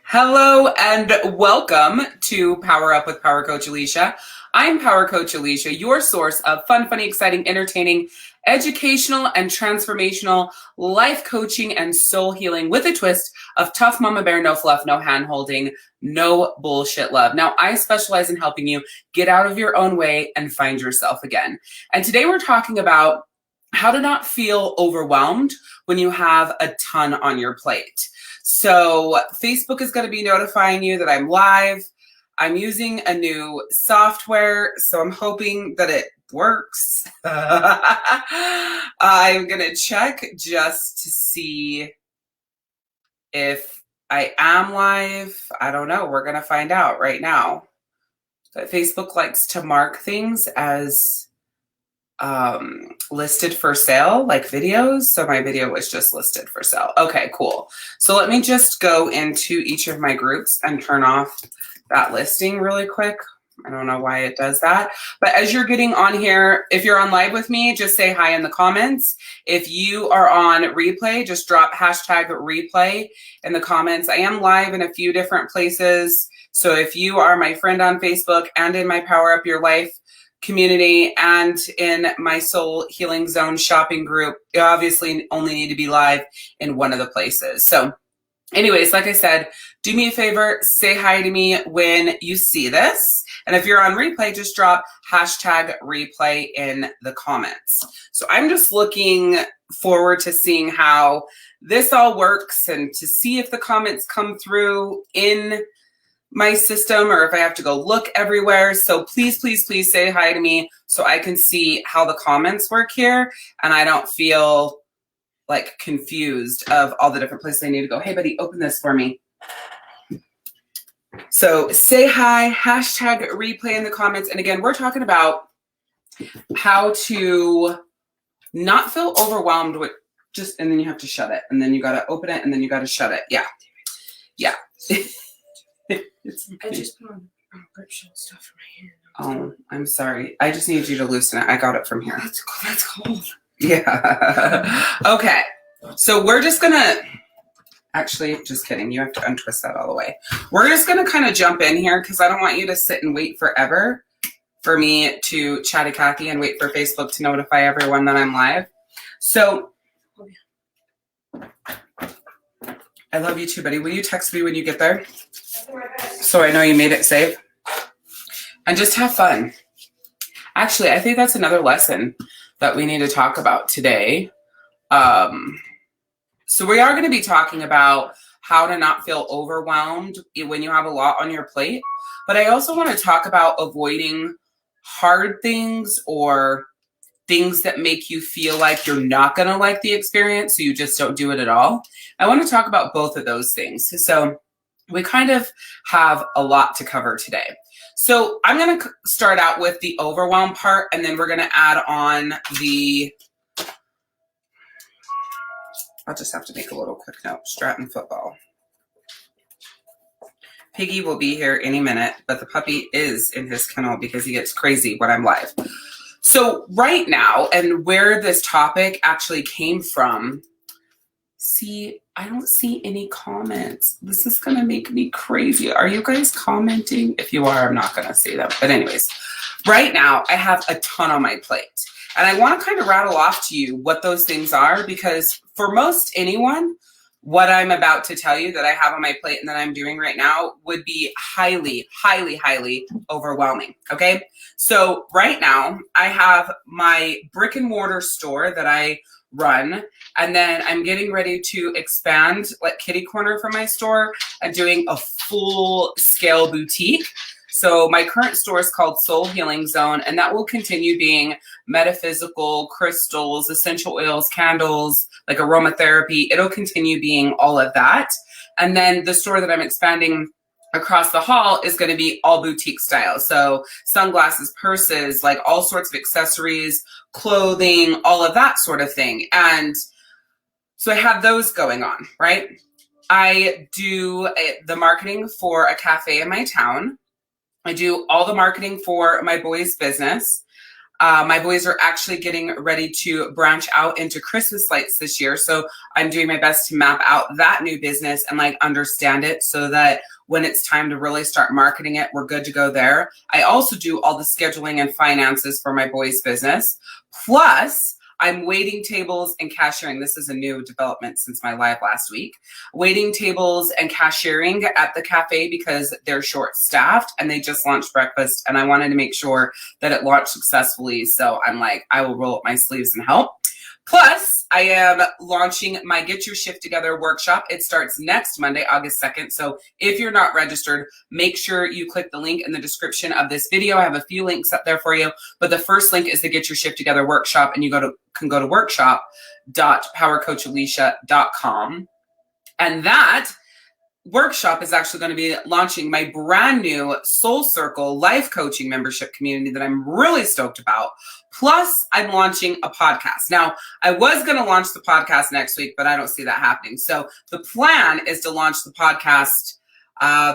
Hello and welcome to Power Up with Power Coach Alishia. I'm Power Coach Alishia, your source of fun, funny, exciting, entertaining, educational, and transformational life coaching and soul healing with a twist of tough mama bear, no fluff, no hand holding, no bullshit love. Now, I specialize in helping you get out of your own way and find yourself again. And today we're talking about how to not feel overwhelmed when you have a ton on your plate. So Facebook is going to be notifying you that I'm live. I'm using a new software, so I'm hoping that it works. I'm going to check just to see if I am live. I don't know. We're going to find out right now. But Facebook likes to mark things as listed for sale, like videos. So my video was just listed for sale. Okay, cool. So let me just go into each of my groups and turn off that listing really quick. I don't know why it does that. But as you're getting on here, if you're on live with me, just say hi in the comments. If you are on replay, just drop hashtag replay in the comments. I am live in a few different places. So if you are my friend on Facebook and in my Power Up Your Life community and in my Soul Healing Zone shopping group, you obviously only need to be live in one of the places. So anyways, like I said, do me a favor, say hi to me when you see this. And if you're on replay, just drop hashtag replay in the comments. So I'm just looking forward to seeing how this all works and to see if the comments come through in my system or if I have to go look everywhere. So please, please, please say hi to me so I can see how the comments work here and I don't feel like confused of all the different places I need to go. Hey buddy, open this for me. So say hi, hashtag replay in the comments. And again, we're talking about how to not feel overwhelmed with just, and then you have to shut it and then you got to open it and then you got to shut it. Yeah. Yeah. I just put on grip shield stuff for my hand. Oh, I'm sorry. I just need you to loosen it. I got it from here. That's cold. Yeah. Okay. So we're just going to, actually, just kidding. You have to untwist that all the way. We're just going to kind of jump in here because I don't want you to sit and wait forever for me to chatty Cathy and wait for Facebook to notify everyone that I'm live. So I love you too, buddy. Will you text me when you get there? So I know you made it safe. And just have fun. Actually, I think that's another lesson that we need to talk about today. So we are going to be talking about how to not feel overwhelmed when you have a lot on your plate. But I also want to talk about avoiding hard things or things that make you feel like you're not going to like the experience, so you just don't do it at all. I want to talk about both of those things. So we kind of have a lot to cover today. So I'm going to start out with the overwhelm part, and then we're going to add on the, I'll just have to make a little quick note, Stratton football. Piggy will be here any minute, but the puppy is in his kennel because he gets crazy when I'm live. So right now, and where this topic actually came from, see, I don't see any comments. This is going to make me crazy. Are you guys commenting? If you are, I'm not going to see them. But anyways, right now I have a ton on my plate. And I want to kind of rattle off to you what those things are, because for most anyone, what I'm about to tell you that I have on my plate and that I'm doing right now would be highly, highly, highly overwhelming. Okay. So right now I have my brick and mortar store that I run, and then I'm getting ready to expand like kitty corner for my store and doing a full scale boutique. So my current store is called Soul Healing Zone, and that will continue being metaphysical, crystals, essential oils, candles, like aromatherapy. It'll continue being all of that. And then the store that I'm expanding across the hall is going to be all boutique style. So sunglasses, purses, like all sorts of accessories, clothing, all of that sort of thing. And so I have those going on, right? I do the marketing for a cafe in my town. I do all the marketing for my boys' business. My boys are actually getting ready to branch out into Christmas lights this year. So I'm doing my best to map out that new business and like understand it so that when it's time to really start marketing it, we're good to go there. I also do all the scheduling and finances for my boys' business. Plus, I'm waiting tables and cashiering. This is a new development since my live last week. Waiting tables and cashiering at the cafe because they're short-staffed and they just launched breakfast and I wanted to make sure that it launched successfully. So I'm like, I will roll up my sleeves and help. Plus, I am launching my Get Your Shift Together workshop. It starts next Monday, August 2nd. So if you're not registered, make sure you click the link in the description of this video. I have a few links up there for you, but the first link is the Get Your Shift Together workshop, and you can go to workshop.powercoachalishia.com. And that workshop is actually going to be launching my brand new Soul Circle life coaching membership community that I'm really stoked about. Plus, I'm launching a podcast. Now, I was going to launch the podcast next week, but I don't see that happening. So the plan is to launch the podcast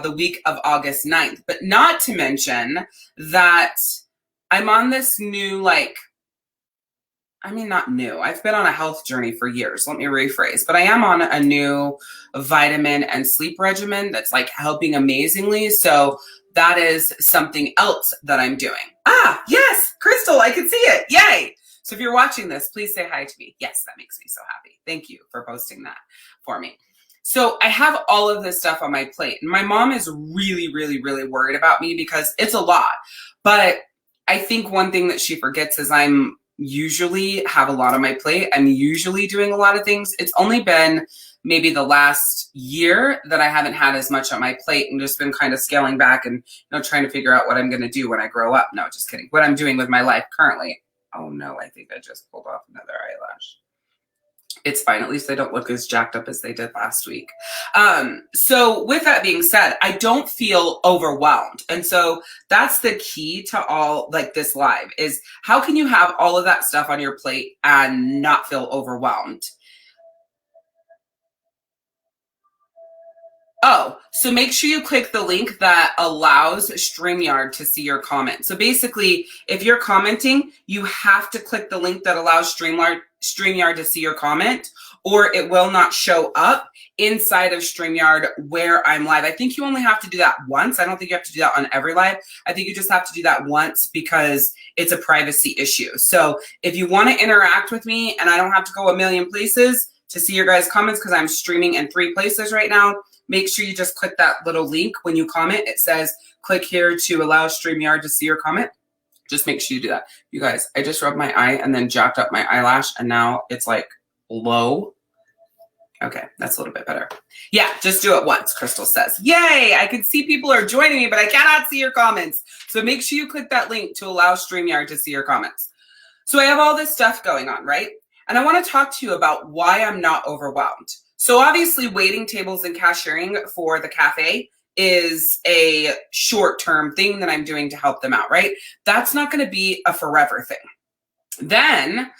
the week of August 9th, but not to mention that I'm on this new, not new. I've been on a health journey for years. Let me rephrase. But I am on a new vitamin and sleep regimen that's like helping amazingly. So that is something else that I'm doing. Ah, yes, Crystal, I can see it. Yay. So if you're watching this, please say hi to me. Yes, that makes me so happy. Thank you for posting that for me. So I have all of this stuff on my plate. And my mom is really, really, really worried about me because it's a lot. But I think one thing that she forgets is I'm usually have a lot on my plate. I'm usually doing a lot of things. It's only been maybe the last year that I haven't had as much on my plate and just been kind of scaling back and trying to figure out what I'm going to do when I grow up. No, just kidding. What I'm doing with my life currently. Oh no, I think I just pulled off another eyelash. It's fine. At least they don't look as jacked up as they did last week. So with that being said, I don't feel overwhelmed. And so that's the key to all this live is how can you have all of that stuff on your plate and not feel overwhelmed? Oh, so make sure you click the link that allows StreamYard to see your comment. So basically, if you're commenting, you have to click the link that allows StreamYard to see your comment, or it will not show up inside of StreamYard where I'm live. I think you only have to do that once. I don't think you have to do that on every live. I think you just have to do that once because it's a privacy issue. So if you want to interact with me and I don't have to go a million places to see your guys' comments because I'm streaming in 3 places right now, make sure you just click that little link when you comment. It says, click here to allow StreamYard to see your comment. Just make sure you do that. You guys, I just rubbed my eye and then jacked up my eyelash and now it's like low. Okay, that's a little bit better. Yeah, just do it once, Crystal says. Yay, I can see people are joining me, but I cannot see your comments. So make sure you click that link to allow StreamYard to see your comments. So I have all this stuff going on, right? And I want to talk to you about why I'm not overwhelmed. So obviously waiting tables and cashiering for the cafe is a short-term thing that I'm doing to help them out, right? That's not going to be a forever thing. Then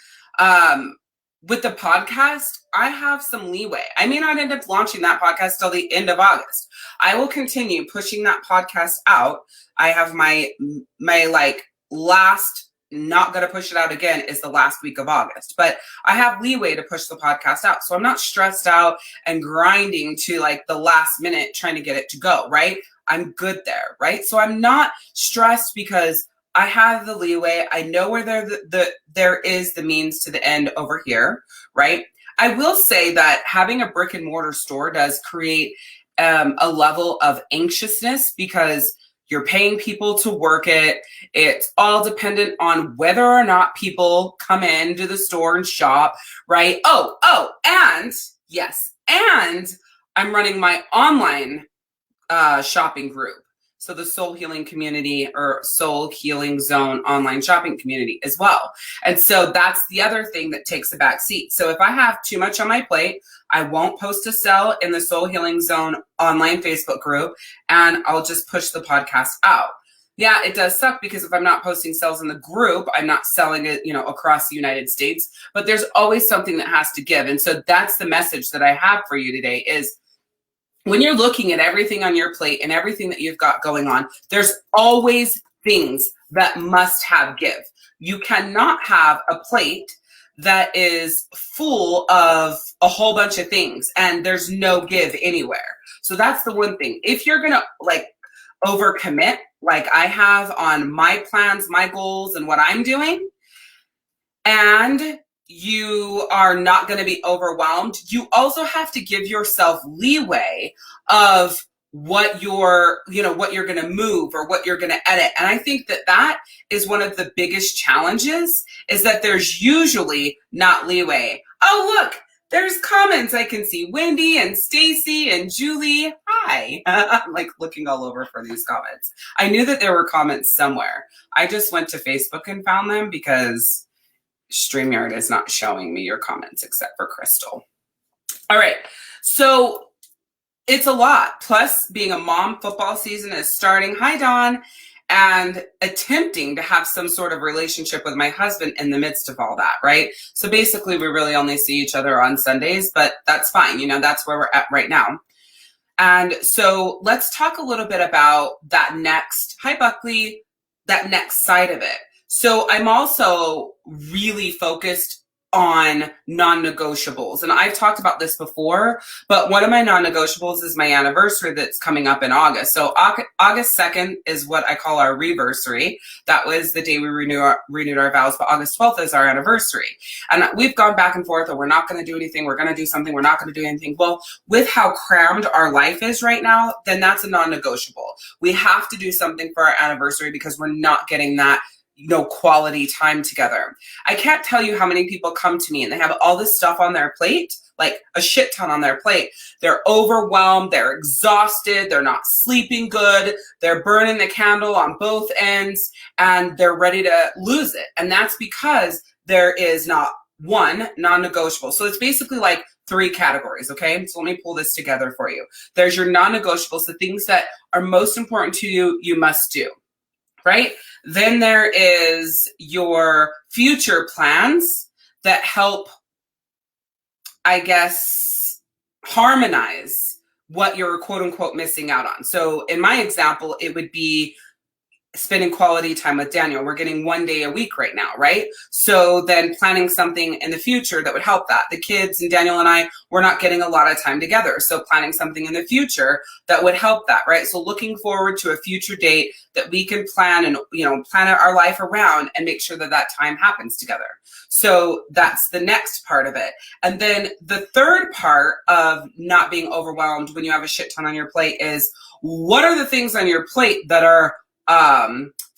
with the podcast, I have some leeway. I may not end up launching that podcast till the end of August. I will continue pushing that podcast out. I have my last, not going to push it out again, is the last week of August. But I have leeway to push the podcast out. So I'm not stressed out and grinding to the last minute trying to get it to go, right? I'm good there, right? So I'm not stressed because I have the leeway. I know where there is the means to the end over here, right? I will say that having a brick and mortar store does create a level of anxiousness because you're paying people to work it. It's all dependent on whether or not people come into the store and shop, right? And yes, and I'm running my online shopping group. So the Soul Healing Community or Soul Healing Zone online shopping community as well. And so that's the other thing that takes a back seat. So if I have too much on my plate, I won't post a sell in the Soul Healing Zone online Facebook group, and I'll just push the podcast out. Yeah, it does suck because if I'm not posting sales in the group, I'm not selling it, across the United States, but there's always something that has to give. And so that's the message that I have for you today is when you're looking at everything on your plate and everything that you've got going on, there's always things that must have give. You cannot have a plate that is full of a whole bunch of things and there's no give anywhere. So that's the one thing. If you're going to like overcommit, like I have on my plans, my goals, and what I'm doing, and you are not going to be overwhelmed, you also have to give yourself leeway of what you're going to move or what you're going to edit. And I think that that is one of the biggest challenges, is that there's usually not leeway. Oh, look, there's comments. I can see Wendy and Stacy and Julie. Hi. I'm like looking all over for these comments. I knew that there were comments somewhere. I just went to Facebook and found them because StreamYard is not showing me your comments except for Crystal. All right. So it's a lot. Plus, being a mom, football season is starting. Hi, Dawn. And attempting to have some sort of relationship with my husband in the midst of all that, right? So basically, we really only see each other on Sundays, but that's fine. You know, that's where we're at right now. And so let's talk a little bit about that next, hi, Buckley, that next side of it. So I'm also really focused on non-negotiables. And I've talked about this before, but one of my non-negotiables is my anniversary that's coming up in August. So August 2nd is what I call our reversary. That was the day we renewed our vows, but August 12th is our anniversary. And we've gone back and forth, or we're not going to do anything, we're going to do something, we're not going to do anything. Well, with how crammed our life is right now, then that's a non-negotiable. We have to do something for our anniversary because we're not getting that quality time together. I can't tell you how many people come to me and they have all this stuff on their plate, like a shit ton on their plate. They're overwhelmed, they're exhausted, they're not sleeping good, they're burning the candle on both ends, and they're ready to lose it. And that's because there is not one non-negotiable. So it's basically like 3 categories, okay? So let me pull this together for you. There's your non-negotiables, the things that are most important to you, you must do, right? Then there is your future plans that help, I guess, harmonize what you're quote unquote missing out on. So in my example, it would be spending quality time with Daniel. We're getting 1 day a week right now, right? So then planning something in the future that would help that. The kids and Daniel and I, we're not getting a lot of time together. So planning something in the future that would help that, right? So looking forward to a future date that we can plan and, plan our life around and make sure that that time happens together. So that's the next part of it. And then the third part of not being overwhelmed when you have a shit ton on your plate is, what are the things on your plate that are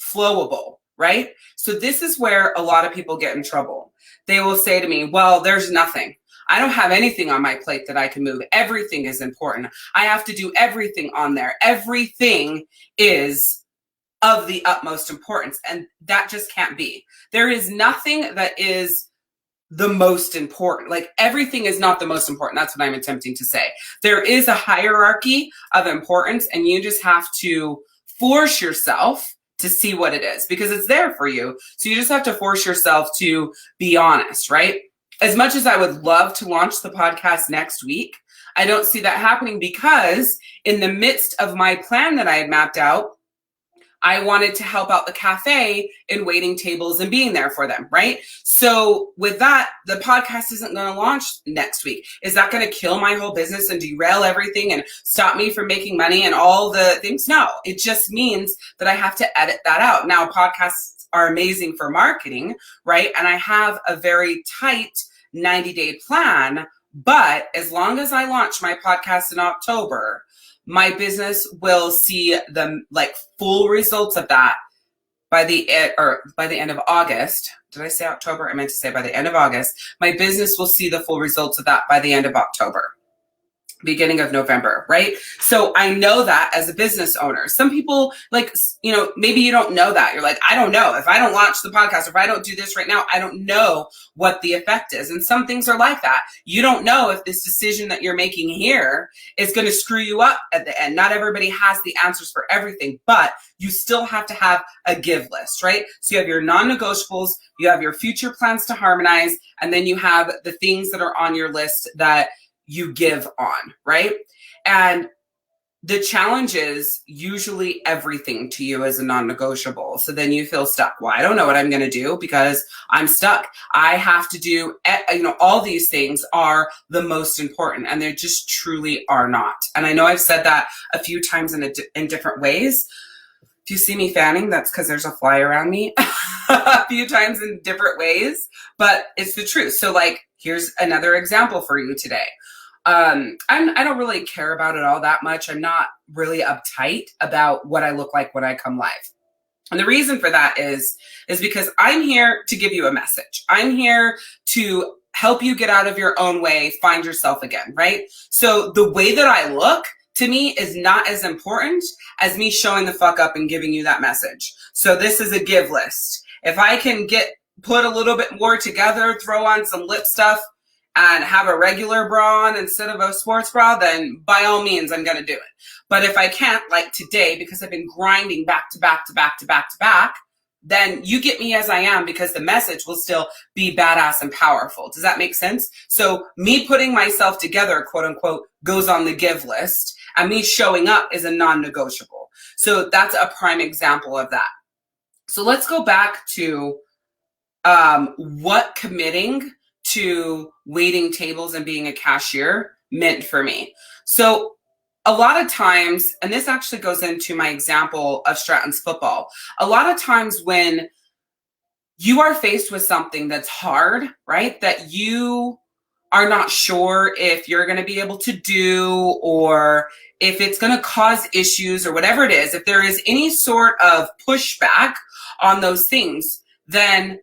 flowable, right? So this is where a lot of people get in trouble. They will say to me, well, there's nothing. I don't have anything on my plate that I can move. Everything is important. I have to do everything on there. Everything is of the utmost importance. And that just can't be. There is nothing that is the most important. Like, everything is not the most important. That's what I'm attempting to say. There is a hierarchy of importance, and you just have to force yourself to see what it is, because it's there for you. So you just have to force yourself to be honest, right? As much as I would love to launch the podcast next week, I don't see that happening, because in the midst of my plan that I had mapped out, I wanted to help out the cafe in waiting tables and being there for them, right? So with that, the podcast isn't going to launch next week. Is that going to kill my whole business and derail everything and stop me from making money and all the things? No, it just means that I have to edit that out. Now, podcasts are amazing for marketing, right? And I have a very tight 90-day plan, but as long as I launch my podcast in October, my business will see the full results of that by the end of August. Did I say October? I meant to say by the end of August. My business will see the full results of that by the end of October, beginning of November, right? So I know that as a business owner. Some people, maybe you don't know that. You're like, I don't know. If I don't launch the podcast, if I don't do this right now, I don't know what the effect is. And some things are like that. You don't know if this decision that you're making here is going to screw you up at the end. Not everybody has the answers for everything, but you still have to have a give list, right? So you have your non-negotiables, you have your future plans to harmonize, and then you have the things that are on your list that you give on, right? And the challenge is usually everything to you is a non-negotiable. So then you feel stuck. Well, I don't know what I'm going to do because I'm stuck. I have to do, all these things are the most important, and they just truly are not. And I know I've said that a few times in different ways. If you see me fanning, that's because there's a fly around me a few times in different ways, but it's the truth. So like, here's another example for you today. I don't really care about it all that much. I'm not really uptight about what I look like when I come live. And the reason for that is because I'm here to give you a message. I'm here to help you get out of your own way, find yourself again, right? So the way that I look, to me, is not as important as me showing the fuck up and giving you that message. So this is a give list. If I can put a little bit more together, throw on some lip stuff, and have a regular bra on instead of a sports bra, then by all means, I'm going to do it. But if I can't, like today, because I've been grinding back to back to back to back to back, then you get me as I am, because the message will still be badass and powerful. Does that make sense? So me putting myself together, quote unquote, goes on the give list, and me showing up is a non-negotiable. So that's a prime example of that. So let's go back to what committing to waiting tables and being a cashier meant for me. So a lot of times, and this actually goes into my example of Stratton's football, a lot of times when you are faced with something that's hard, right, that you are not sure if you're going to be able to do, or if it's going to cause issues or whatever it is, if there is any sort of pushback on those things, then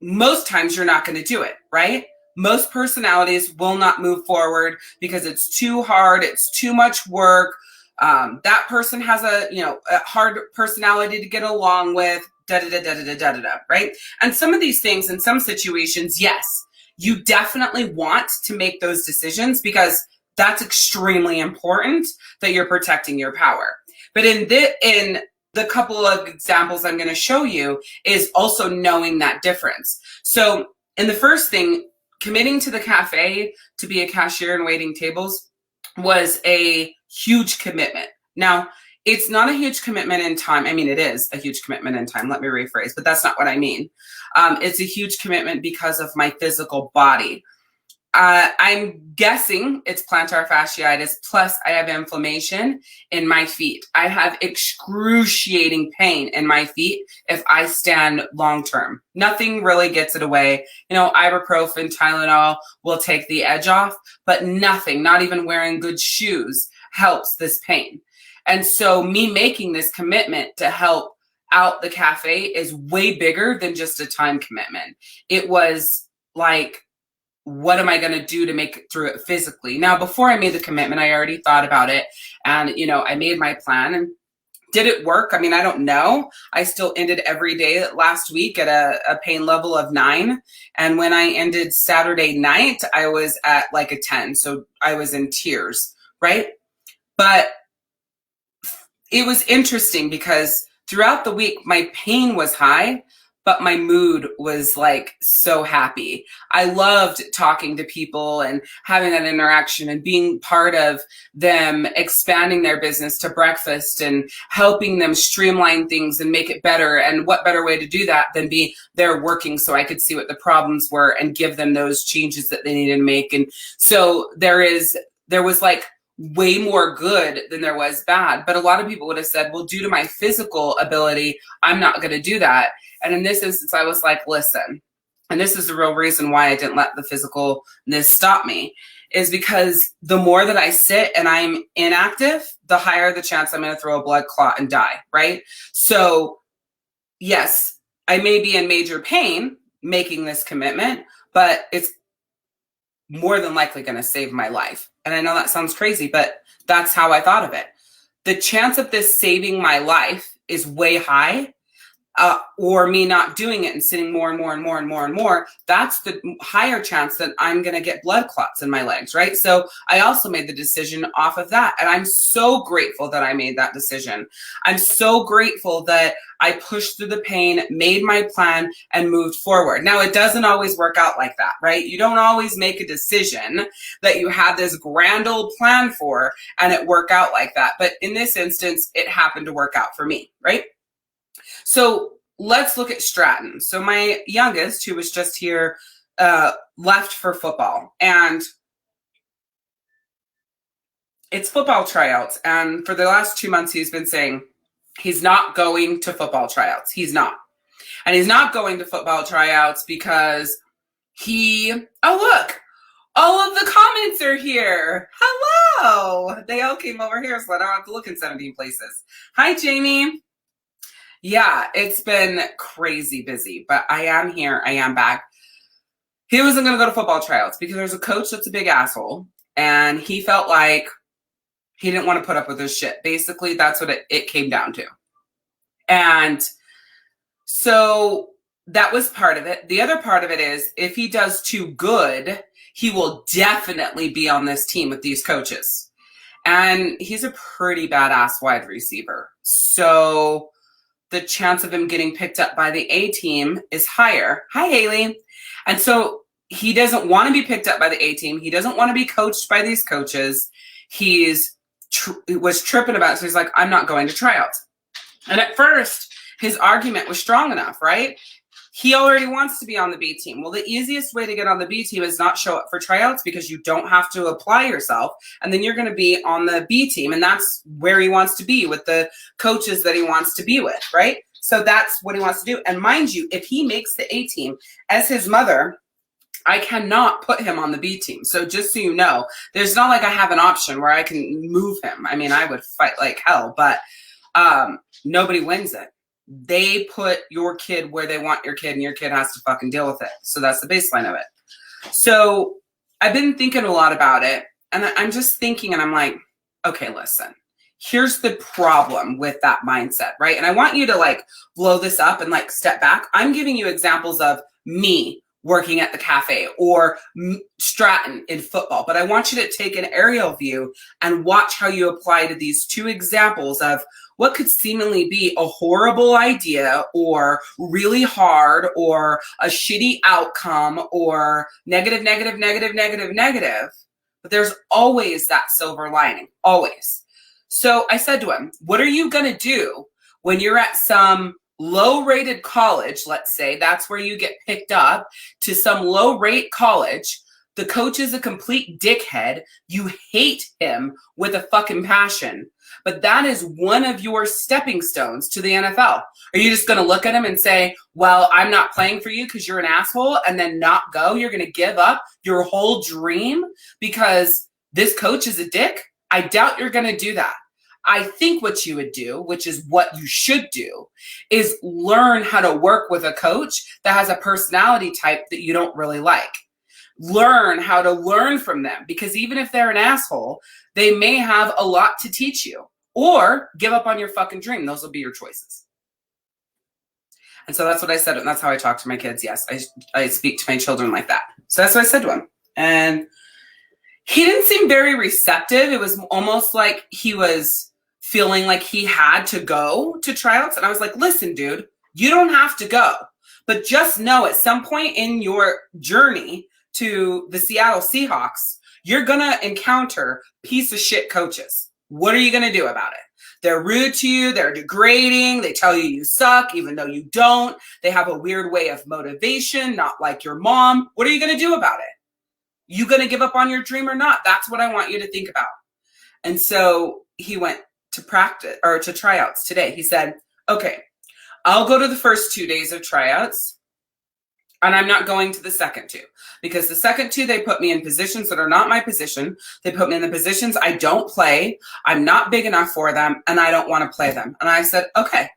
most times you're not going to do it, right? Most personalities will not move forward because it's too hard. It's too much work. That person has a hard personality to get along with, right? And some of these things in some situations, yes, you definitely want to make those decisions because that's extremely important that you're protecting your power. But in the couple of examples I'm going to show you is also knowing that difference. So in the first thing, committing to the cafe to be a cashier and waiting tables was a huge commitment. Now, it's not a huge commitment in time. I mean, it is a huge commitment in time. Let me rephrase, but that's not what I mean. It's a huge commitment because of my physical body. I'm guessing it's plantar fasciitis, plus I have inflammation in my feet. I have excruciating pain in my feet if I stand long term. Nothing really gets it away. Ibuprofen, Tylenol will take the edge off, but nothing, not even wearing good shoes, helps this pain. And so me making this commitment to help out the cafe is way bigger than just a time commitment. It was like, what am I going to do to make it through it physically? Now, before I made the commitment, I already thought about it, and, I made my plan. And did it work? I mean, I don't know. I still ended every day last week at a pain level of 9. And when I ended Saturday night, I was at like a 10. So I was in tears, right? But it was interesting because throughout the week, my pain was high, but my mood was like so happy. I loved talking to people and having that interaction and being part of them expanding their business to breakfast and helping them streamline things and make it better. And what better way to do that than be there working so I could see what the problems were and give them those changes that they needed to make. And so there was like way more good than there was bad. But a lot of people would have said, well, due to my physical ability, I'm not going to do that. And in this instance, I was like, listen, and this is the real reason why I didn't let the physicalness stop me, is because the more that I sit and I'm inactive, the higher the chance I'm going to throw a blood clot and die, right? So yes, I may be in major pain making this commitment, but it's more than likely going to save my life. And I know that sounds crazy, but that's how I thought of it. The chance of this saving my life is way high. or me not doing it and sitting more and more and more and more and more, that's the higher chance that I'm going to get blood clots in my legs, right? So I also made the decision off of that. And I'm so grateful that I made that decision. I'm so grateful that I pushed through the pain, made my plan, and moved forward. Now, it doesn't always work out like that, right? You don't always make a decision that you had this grand old plan for and it work out like that. But in this instance, it happened to work out for me, right? So let's look at Stratton. So my youngest, who was just here, left for football. And it's football tryouts. And for the last 2 months, he's been saying he's not going to football tryouts. He's not. And he's not going to football tryouts because look, all of the comments are here. Hello. They all came over here, so I don't have to look in 17 places. Hi, Jamie. Yeah, it's been crazy busy, but I am here. I am back. He wasn't going to go to football tryouts because there's a coach that's a big asshole, and he felt like he didn't want to put up with his shit. Basically, that's what it came down to. And so that was part of it. The other part of it is if he does too good, he will definitely be on this team with these coaches. And he's a pretty badass wide receiver. So the chance of him getting picked up by the A team is higher. Hi, Haley. And so he doesn't want to be picked up by the A team. He doesn't want to be coached by these coaches. He was tripping about it. So he's like, I'm not going to tryouts. And at first, his argument was strong enough, right? He already wants to be on the B team. Well, the easiest way to get on the B team is not show up for tryouts because you don't have to apply yourself. And then you're going to be on the B team. And that's where he wants to be with the coaches that he wants to be with, right? So that's what he wants to do. And mind you, if he makes the A team, as his mother, I cannot put him on the B team. So just so you know, there's not like I have an option where I can move him. I mean, I would fight like hell, but nobody wins it. They put your kid where they want your kid, and your kid has to fucking deal with it. So that's the baseline of it. So I've been thinking a lot about it, and I'm just thinking, and I'm like, okay, listen, here's the problem with that mindset, right? And I want you to like blow this up and like step back. I'm giving you examples of me working at the cafe or Stratton in football, but I want you to take an aerial view and watch how you apply to these two examples of what could seemingly be a horrible idea or really hard or a shitty outcome or negative. But there's always that silver lining, always. So I said to him, what are you going to do when you're at some low-rated college, let's say, that's where you get picked up to some low-rate college. The coach is a complete dickhead. You hate him with a fucking passion. But that is one of your stepping stones to the NFL. Are you just going to look at him and say, well, I'm not playing for you because you're an asshole, and then not go? You're going to give up your whole dream because this coach is a dick? I doubt you're going to do that. I think what you would do, which is what you should do, is learn how to work with a coach that has a personality type that you don't really like. Learn how to learn from them, because even if they're an asshole, they may have a lot to teach you. Or give up on your fucking dream. Those will be your choices. And so that's what I said, and that's how I talk to my kids. Yes, I speak to my children like that. So that's what I said to him. And he didn't seem very receptive. It was almost like he was feeling like he had to go to tryouts. And I was like, listen, dude, you don't have to go. But just know at some point in your journey to the Seattle Seahawks, you're going to encounter piece of shit coaches. What are you going to do about it? They're rude to you. They're degrading. They tell you you suck, even though you don't. They have a weird way of motivation, not like your mom. What are you going to do about it? You going to give up on your dream or not? That's what I want you to think about. And so he went to practice or to tryouts today. He said, okay, I'll go to the first 2 days of tryouts, and I'm not going to the second 2, because the second 2, they put me in positions that are not my position. They put me in the positions I don't play. I'm not big enough for them, and I don't want to play them. And I said, okay,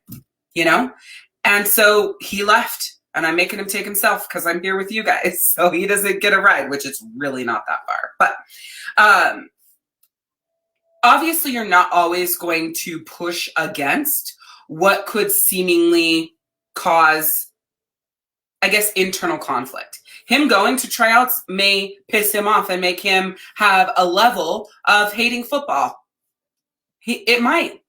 and so he left, and I'm making him take himself because I'm here with you guys. So he doesn't get a ride, which is really not that far. But obviously, you're not always going to push against what could seemingly cause, I guess, internal conflict. Him going to tryouts may piss him off and make him have a level of hating football. It might.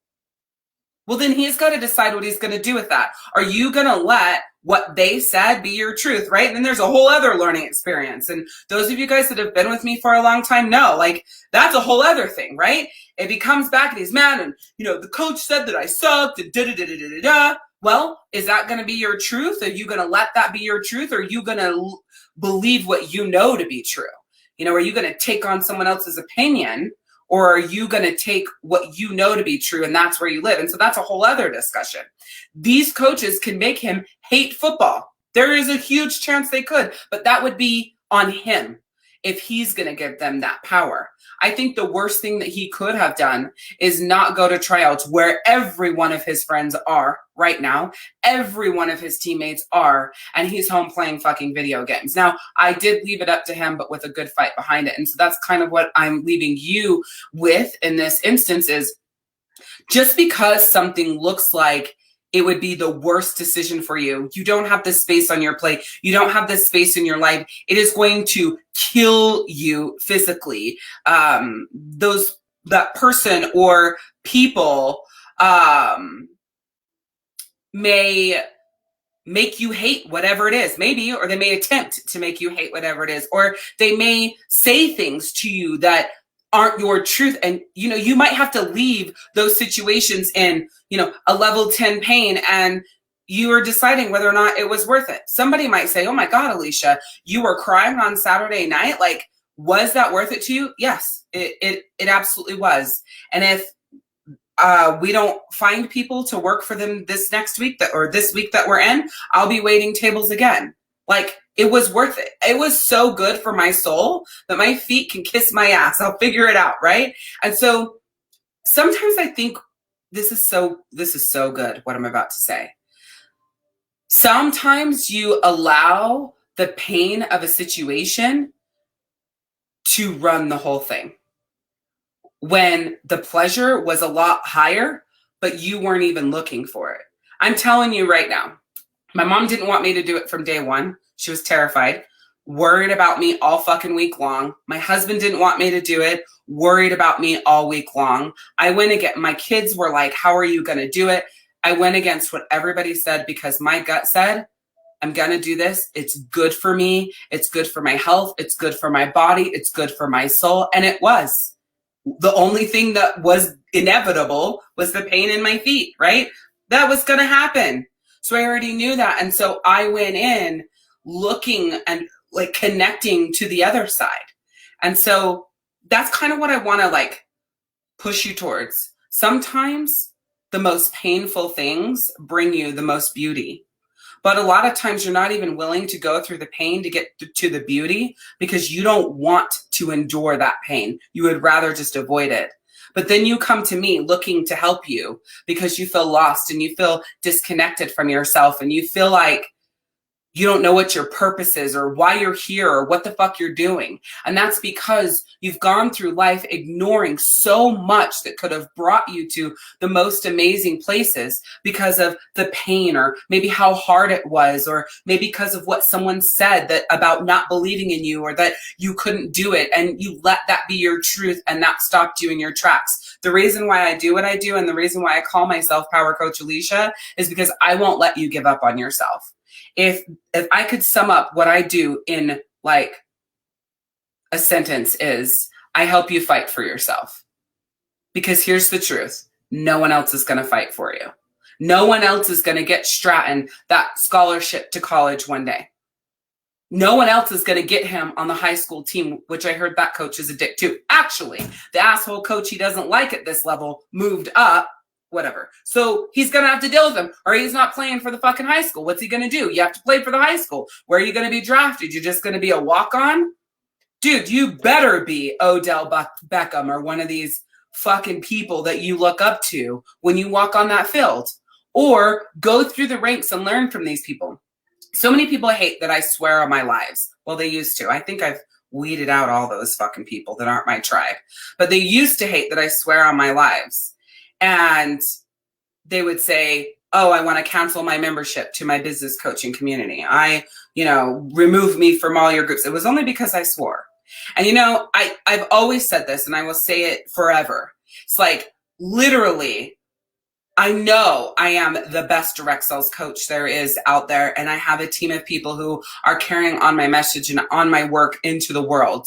Well, then he's got to decide what he's going to do with that. Are you going to let what they said be your truth, right? And then there's a whole other learning experience. And those of you guys that have been with me for a long time know, like, that's a whole other thing, right? If he comes back and he's mad and, the coach said that I sucked and da-da-da-da-da-da. Well, is that going to be your truth? Are you going to let that be your truth? Or are you going to believe what you know to be true? Are you going to take on someone else's opinion? Or are you going to take what you know to be true and that's where you live? And so that's a whole other discussion. These coaches can make him hate football. There is a huge chance they could, but that would be on him if he's going to give them that power. I think the worst thing that he could have done is not go to tryouts where every one of his friends are right now. Every one of his teammates are, and he's home playing fucking video games. Now, I did leave it up to him, but with a good fight behind it. And so that's kind of what I'm leaving you with in this instance is just because something looks like it would be the worst decision for you. You don't have this space on your plate. You don't have this space in your life. It is going to kill you physically. That person or people may make you hate whatever it is, maybe, or they may attempt to make you hate whatever it is, or they may say things to you that aren't your truth. And, you might have to leave those situations in, a level 10 pain, and you are deciding whether or not it was worth it. Somebody might say, oh my God, Alishia, you were crying on Saturday night. Like, was that worth it to you? Yes, it absolutely was. And if we don't find people to work for them this next week or this week that we're in, I'll be waiting tables again. Like, it was worth it. It was so good for my soul that my feet can kiss my ass. I'll figure it out, right? And so sometimes I think this is so good, what I'm about to say. Sometimes you allow the pain of a situation to run the whole thing, when the pleasure was a lot higher, but you weren't even looking for it. I'm telling you right now, my mom didn't want me to do it from day one. She was terrified, worried about me all fucking week long. My husband didn't want me to do it, worried about me all week long. I went against, my kids were like, how are you going to do it? I went against what everybody said because my gut said, I'm going to do this. It's good for me. It's good for my health. It's good for my body. It's good for my soul. And it was. The only thing that was inevitable was the pain in my feet, right? That was going to happen. So I already knew that. And so I went in looking and like connecting to the other side. And so that's kind of what I want to like push you towards. Sometimes the most painful things bring you the most beauty. But a lot of times you're not even willing to go through the pain to get to the beauty because you don't want to endure that pain. You would rather just avoid it. But then you come to me looking to help you because you feel lost and you feel disconnected from yourself and you feel like you don't know what your purpose is or why you're here or what the fuck you're doing. And that's because you've gone through life ignoring so much that could have brought you to the most amazing places because of the pain or maybe how hard it was or maybe because of what someone said that about not believing in you or that you couldn't do it. And you let that be your truth and that stopped you in your tracks. The reason why I do what I do and the reason why I call myself Power Coach Alishia is because I won't let you give up on yourself. If I could sum up what I do in like a sentence is I help you fight for yourself. Because here's the truth. No one else is going to fight for you. No one else is going to get Stratton that scholarship to college one day. No one else is going to get him on the high school team, which I heard that coach is a dick too. Actually, the asshole coach he doesn't like at this level moved up. Whatever. So he's going to have to deal with them or he's not playing for the fucking high school. What's he going to do? You have to play for the high school. Where are you going to be drafted? You're just going to be a walk-on? Dude, you better be Odell Beckham or one of these fucking people that you look up to when you walk on that field. Or go through the ranks and learn from these people. So many people hate that I swear on my lives. Well, they used to. I think I've weeded out all those fucking people that aren't my tribe. But they used to hate that I swear on my lives. And they would say, oh, I want to cancel my membership to my business coaching community. Remove me from all your groups. It was only because I swore. And I've always said this, and I will say it forever. It's like, literally, I know I am the best direct sales coach there is out there, and I have a team of people who are carrying on my message and on my work into the world.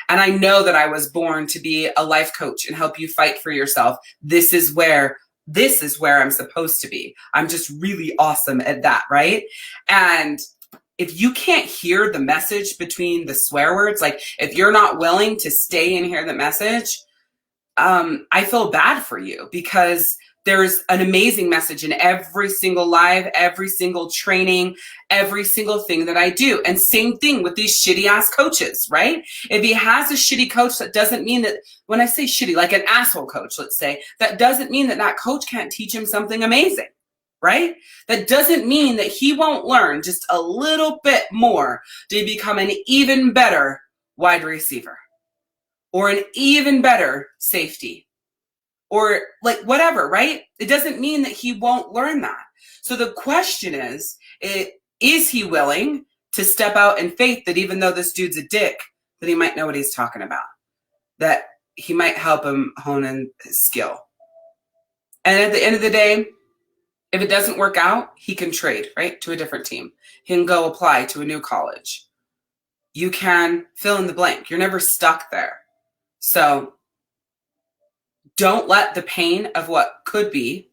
And I know that I was born to be a life coach and help you fight for yourself. This is where I'm supposed to be. I'm just really awesome at that, right? And if you can't hear the message between the swear words, like if you're not willing to stay and hear the message, I feel bad for you, because there's an amazing message in every single live, every single training, every single thing that I do. And same thing with these shitty ass coaches, right? If he has a shitty coach, that doesn't mean that, when I say shitty, like an asshole coach, let's say, that doesn't mean that that coach can't teach him something amazing, right? That doesn't mean that he won't learn just a little bit more to become an even better wide receiver or an even better safety, or like whatever, right? It doesn't mean that he won't learn that. So the question is he willing to step out in faith that even though this dude's a dick, that he might know what he's talking about, that he might help him hone in his skill. And at the end of the day, if it doesn't work out, he can trade, right, to a different team. He can go apply to a new college. You can fill in the blank. You're never stuck there. So don't let the pain of what could be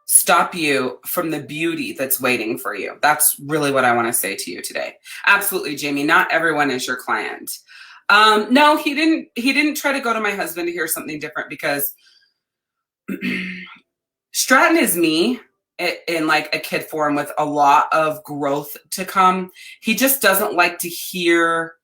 stop you from the beauty that's waiting for you. That's really what I want to say to you today. Absolutely, Jamie. Not everyone is your client. No, he didn't try to go to my husband to hear something different, because Stratton is me in like a kid form with a lot of growth to come. He just doesn't like to hear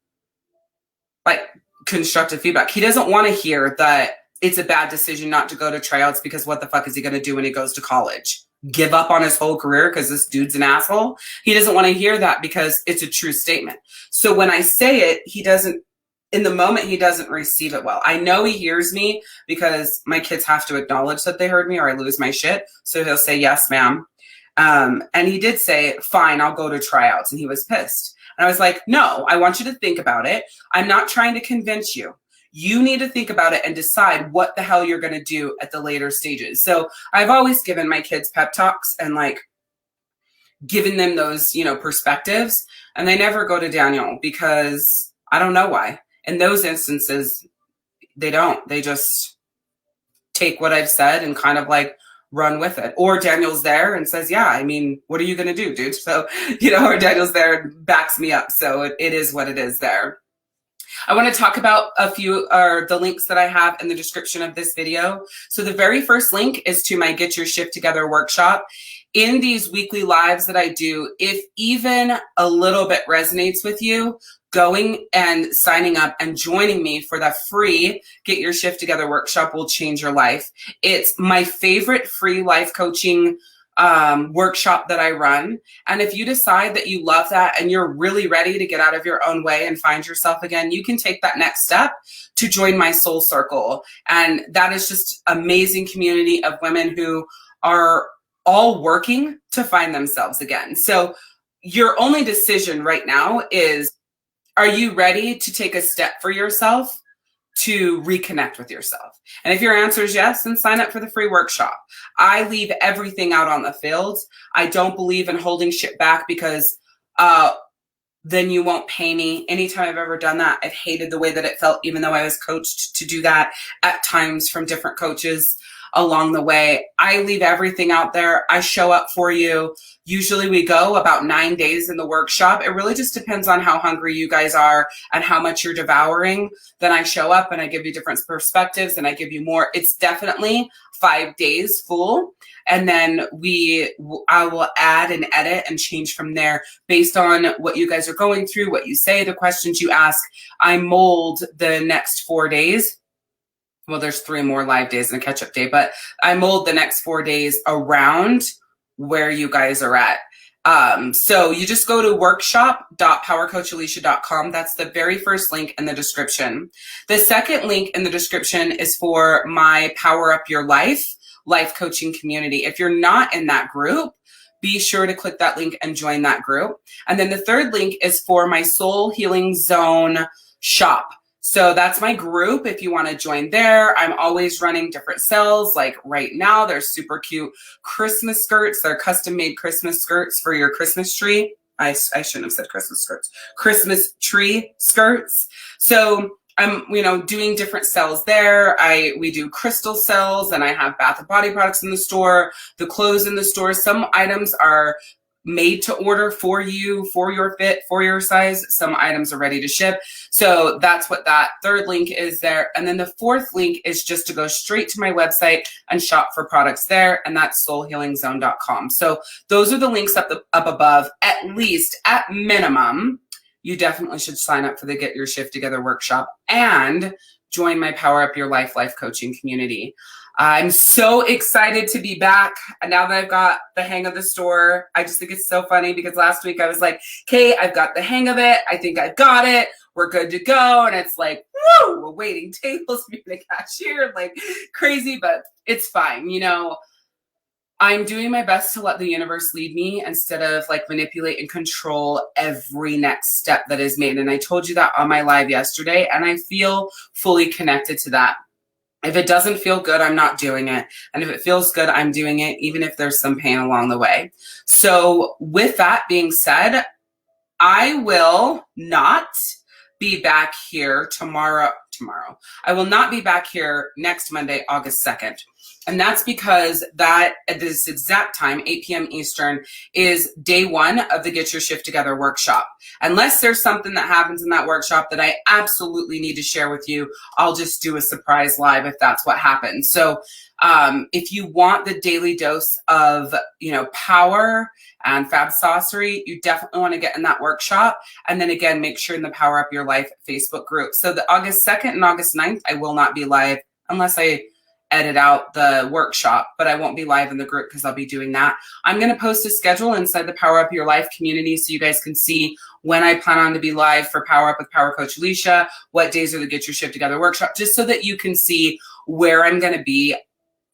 like constructive feedback. He doesn't want to hear that it's a bad decision not to go to tryouts, because what the fuck is he going to do when he goes to college? Give up on his whole career because this dude's an asshole? He doesn't want to hear that, because it's a true statement. So when I say it, in the moment, he doesn't receive it well. I know he hears me because my kids have to acknowledge that they heard me or I lose my shit. So he'll say, yes, ma'am. And he did say, fine, I'll go to tryouts. And he was pissed. And I was like, no, I want you to think about it. I'm not trying to convince you. You need to think about it and decide what the hell you're going to do at the later stages. So I've always given my kids pep talks and like given them those, perspectives. And they never go to Daniel, because I don't know why. In those instances, they don't. They just take what I've said and kind of like run with it. Or Daniel's there and says, yeah, I mean, what are you going to do, dude? So, or Daniel's there and backs me up. So it is what it is there. I want to talk about a few the links that I have in the description of this video. So the very first link is to my Get Your Shift Together workshop. In these weekly lives that I do, if even a little bit resonates with you, going and signing up and joining me for the free Get Your Shift Together workshop will change your life. It's my favorite free life coaching workshop that I run. And if you decide that you love that and you're really ready to get out of your own way and find yourself again, you can take that next step to join my soul circle. And that is just amazing community of women who are all working to find themselves again. So your only decision right now is, are you ready to take a step for yourself to reconnect with yourself? And if your answer is yes, then sign up for the free workshop. I leave everything out on the field. I don't believe in holding shit back, because then you won't pay me. Anytime I've ever done that, I've hated the way that it felt, even though I was coached to do that at times from different coaches along the way. I leave everything out there. I show up for you. Usually we go about 9 days in the workshop. It really just depends on how hungry you guys are and how much you're devouring. Then I show up and I give you different perspectives and I give you more. It's definitely 5 days full. And then I will add and edit and change from there based on what you guys are going through, what you say, the questions you ask. I mold the next 4 days. Well, there's 3 more live days and a catch-up day, but I mold the next 4 days around where you guys are at. So you just go to workshop.powercoachalishia.com. That's the very first link in the description. The second link in the description is for my Power Up Your Life life coaching community. If you're not in that group, be sure to click that link and join that group. And then the third link is for my Soul Healing Zone shop. So that's my group. If you want to join there, I'm always running different sales. Like right now, there's super cute Christmas skirts. They're custom made Christmas skirts for your Christmas tree. I shouldn't have said Christmas skirts, Christmas tree skirts. So I'm, doing different sales there. We do crystal sales, and I have bath and body products in the store, the clothes in the store. Some items are made to order for you, for your fit, for your size. Some items are ready to ship. So that's what that third link is there. And then the fourth link is just to go straight to my website and shop for products there. And that's soulhealingzone.com. So those are the links up above. At least, at minimum, you definitely should sign up for the Get Your Shift Together workshop and join my Power Up Your Life coaching community. I'm so excited to be back. And now that I've got the hang of the store, I just think it's so funny because last week I was like, okay, I've got the hang of it. I think I've got it. We're good to go. And it's like, woo, we're waiting tables, being a cashier, like crazy, but it's fine. I'm doing my best to let the universe lead me instead of like manipulate and control every next step that is made. And I told you that on my live yesterday, and I feel fully connected to that. If it doesn't feel good, I'm not doing it. And if it feels good, I'm doing it, even if there's some pain along the way. So with that being said, I will not be back here tomorrow. I will not be back here next Monday, August 2nd. And that's because that at this exact time, 8 p.m. Eastern, is day one of the Get Your Shift Together workshop. Unless there's something that happens in that workshop that I absolutely need to share with you, I'll just do a surprise live if that's what happens. So if you want the daily dose of, power and fab saucery, you definitely want to get in that workshop. And then again, make sure in the Power Up Your Life Facebook group. So the August 2nd and August 9th, I will not be live unless I edit out the workshop, but I won't be live in the group because I'll be doing that. I'm going to post a schedule inside the Power Up Your Life community so you guys can see when I plan on to be live for Power Up with Power Coach Alishia, what days are the Get Your Shift Together workshop, just so that you can see where I'm going to be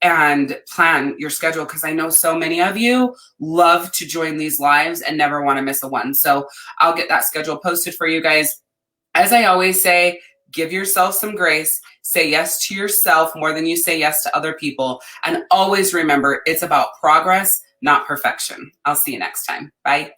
and plan your schedule, because I know so many of you love to join these lives and never want to miss a one. So I'll get that schedule posted for you guys. As I always say, give yourself some grace. Say yes to yourself more than you say yes to other people. And always remember, it's about progress, not perfection. I'll see you next time. Bye.